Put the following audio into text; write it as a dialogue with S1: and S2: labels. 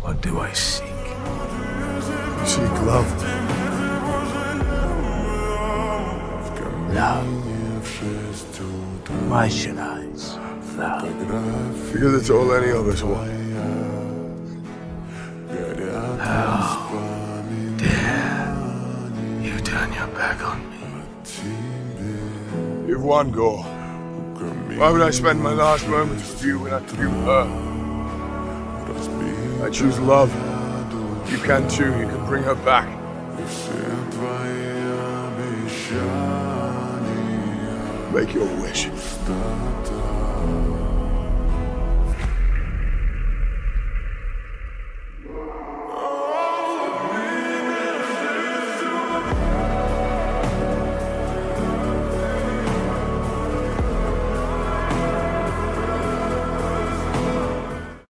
S1: What do I seek?
S2: Seek love.
S1: Love. Why should I seek love?
S2: Because it's all any of us want.
S1: How dare you turn your back on me?
S2: You've won, Gorr. Why would I spend my last moments with you when I could do her? I choose love. You can too. You can bring her back. Make your wish.